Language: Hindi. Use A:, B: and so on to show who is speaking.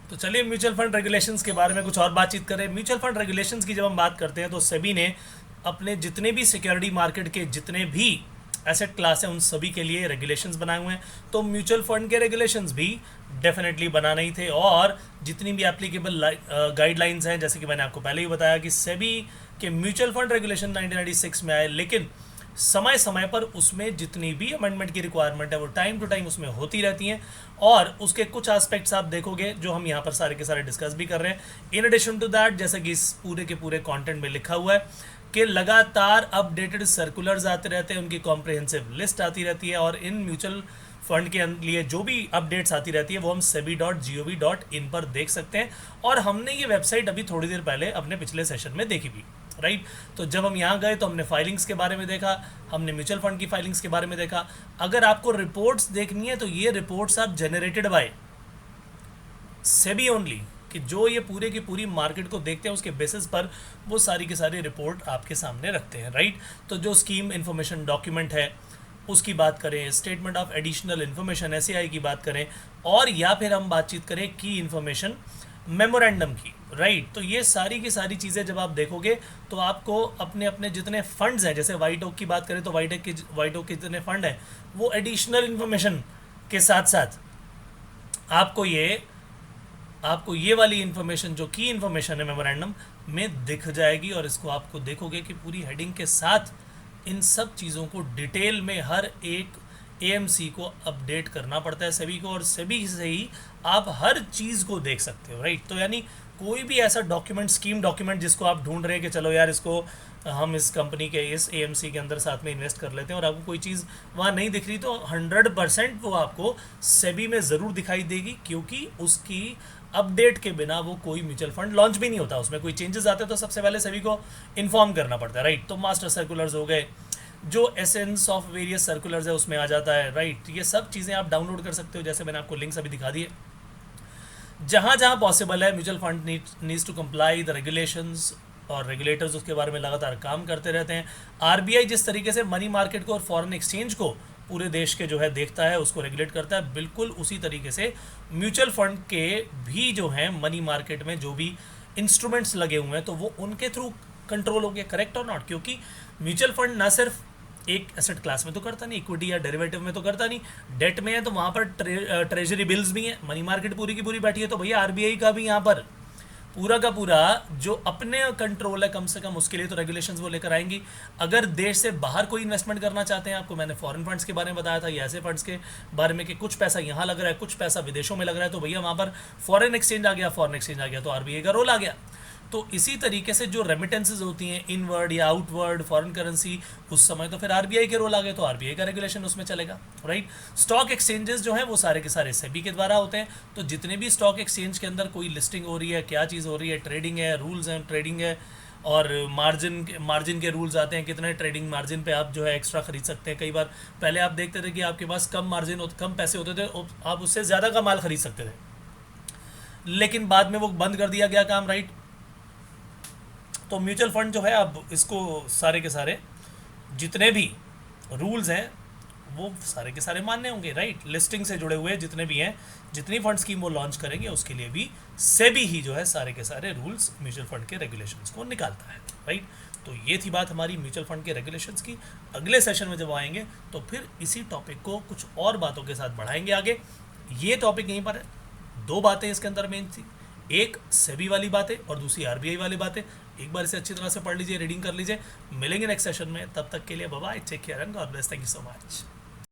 A: तो चलिए म्यूचुअल फंड रेगुलेशंस के बारे में कुछ और बातचीत करें। म्यूचुअल फंड रेगुलेशंस की जब हम बात करते हैं तो सेबी ने अपने जितने भी सिक्योरिटी मार्केट के जितने भी एसेट क्लास हैं उन सभी के लिए रेगुलेशंस बनाए हुए हैं। तो म्यूचुअल फंड के रेगुलेशंस भी डेफिनेटली बनाने ही थे, और जितनी भी एप्लीकेबल गाइडलाइंस हैं, जैसे कि मैंने आपको पहले ही बताया कि सेबी के म्यूचुअल फंड रेगुलेशन 1996 में आए, लेकिन समय समय पर उसमें जितनी भी अमेंडमेंट की रिक्वायरमेंट है वो टाइम टू टाइम उसमें होती रहती हैं, और उसके कुछ एस्पेक्ट्स आप देखोगे जो हम यहाँ पर सारे के सारे डिस्कस भी कर रहे हैं। इन एडिशन टू दैट, जैसे कि इस पूरे के पूरे कंटेंट में लिखा हुआ है कि लगातार अपडेटेड सर्कुलर्स आते रहते हैं, उनकी कॉम्प्रिहेंसिव लिस्ट आती रहती है, और इन म्यूचुअल फंड के लिए जो भी अपडेट्स आती रहती है वो हम sebi.gov.in पर देख सकते हैं। और हमने ये वेबसाइट अभी थोड़ी देर पहले अपने पिछले सेशन में देखी भी, राइट। तो जब हम यहाँ गए तो हमने फाइलिंग्स के बारे में देखा, हमने म्यूचुअल फंड की फाइलिंग्स के बारे में देखा। अगर आपको रिपोर्ट्स देखनी है तो ये रिपोर्ट्स आप जनरेटेड बाय सेबी ओनली, कि जो ये पूरे की पूरी मार्केट को देखते हैं उसके बेसिस पर वो सारी की सारी रिपोर्ट आपके सामने रखते हैं, राइट। तो जो स्कीम इन्फॉर्मेशन डॉक्यूमेंट है उसकी बात करें, statement of additional information SAI की बात करें, और या फिर हम बातचीत करें की इन्फॉर्मेशन मेमोरेंडम की, राइट। तो ये सारी की सारी चीज़ें जब आप देखोगे तो आपको अपने अपने जितने फंड्स हैं, जैसे वाइट ओक की बात करें तो वाइट ओक के जितने फंड हैं वो एडिशनल इन्फॉर्मेशन के साथ साथ आपको ये वाली इन्फॉर्मेशन जो की इन्फॉर्मेशन है मेमोरेंडम में दिख जाएगी, और इसको आपको देखोगे कि पूरी हेडिंग के साथ इन सब चीज़ों को डिटेल में हर एक AMC को अपडेट करना पड़ता है सेबी को, और सेबी से ही आप हर चीज़ को देख सकते हो, राइट। तो यानी कोई भी ऐसा डॉक्यूमेंट, स्कीम डॉक्यूमेंट जिसको आप ढूंढ रहे हैं कि चलो यार इसको हम इस कंपनी के इस AMC के अंदर साथ में इन्वेस्ट कर लेते हैं, और आपको कोई चीज़ वहाँ नहीं दिख रही, तो 100% वो आपको सेबी में ज़रूर दिखाई देगी, क्योंकि उसकी अपडेट के बिना वो कोई म्यूचुअल फंड लॉन्च भी नहीं होता। उसमें कोई चेंजेस आते हैं तो सबसे पहले सभी को इन्फॉर्म करना पड़ता है, राइट। तो मास्टर सर्कुलर्स हो गए, जो एसेंस ऑफ वेरियस सर्कुलर्स है उसमें आ जाता है, राइट। ये सब चीज़ें आप डाउनलोड कर सकते हो, जैसे मैंने आपको लिंक्स अभी दिखा दिए। जहाँ जहाँ पॉसिबल है mutual fund needs to comply the regulations, और रेगुलेटर्स उसके बारे में लगातार काम करते रहते हैं। RBI जिस तरीके से मनी मार्केट को और फॉरेन एक्सचेंज को पूरे देश के जो है देखता है, उसको रेगुलेट करता है, बिल्कुल उसी तरीके से म्यूचुअल फंड के भी जो हैं मनी मार्केट में जो भी इंस्ट्रूमेंट्स लगे हुए हैं तो वो उनके थ्रू कंट्रोल हो गया, करेक्ट और नॉट। क्योंकि म्यूचुअल फंड ना सिर्फ एक एसेट क्लास में तो करता नहीं, इक्विटी या डेरिवेटिव में तो करता नहीं, डेट में है तो वहाँ पर ट्रेजरी बिल्स भी हैं, मनी मार्केट पूरी की पूरी बैठी है, तो भैया RBI का भी यहाँ पर पूरा का पूरा जो अपने कंट्रोल है कम से कम उसके लिए तो रेगुलेशंस वो लेकर आएंगी। अगर देश से बाहर कोई इन्वेस्टमेंट करना चाहते हैं, आपको मैंने फॉरेन फंड्स के बारे में बताया था, या ऐसे फंड्स के बारे में कि कुछ पैसा यहाँ लग रहा है, कुछ पैसा विदेशों में लग रहा है, तो भैया वहाँ पर फॉरेन एक्सचेंज आ गया तो RBI का रोल आ गया। तो इसी तरीके से जो रेमिटेंसेज होती हैं इनवर्ड या आउटवर्ड फॉरेन करेंसी, उस समय तो फिर RBI के रोल आ गए, तो RBI का रेगुलेशन उसमें चलेगा, राइट। स्टॉक एक्सचेंजेस जो हैं वो सारे के सारे सेबी के द्वारा होते हैं। तो जितने भी स्टॉक एक्सचेंज के अंदर कोई लिस्टिंग हो रही है, क्या चीज़ हो रही है, ट्रेडिंग है, रूल्स हैं ट्रेडिंग है, और मार्जिन के रूल्स आते हैं, कितने ट्रेडिंग मार्जिन पे आप जो है एक्स्ट्रा खरीद सकते हैं। कई बार पहले आप देखते थे कि आपके पास कम मार्जिन कम पैसे होते थे, आप उससे ज़्यादा का माल खरीद सकते थे, लेकिन बाद में वो बंद कर दिया गया काम, राइट। तो म्यूचुअल फंड जो है अब इसको सारे के सारे जितने भी रूल्स हैं वो सारे के सारे मानने होंगे, राइट। लिस्टिंग से जुड़े हुए जितने भी हैं, जितनी फंड स्कीम वो लॉन्च करेंगे उसके लिए भी सेबी ही जो है सारे के सारे रूल्स म्यूचुअल फंड के रेगुलेशंस को निकालता है, राइट। तो ये थी बात हमारी म्यूचुअल फंड के रेगुलेशंस की। अगले सेशन में जब आएंगे तो फिर इसी टॉपिक को कुछ और बातों के साथ बढ़ाएंगे आगे। ये टॉपिक यहीं पर है, दो बातें इसके अंदर मेन थी, एक सेबी वाली बातें और दूसरी RBI वाली बातें। एक बार इसे अच्छी तरह से पढ़ लीजिए, रीडिंग कर लीजिए। मिलेंगे नेक्स्ट सेशन में, तब तक के लिए bye bye, take care and God bless, thank you so much.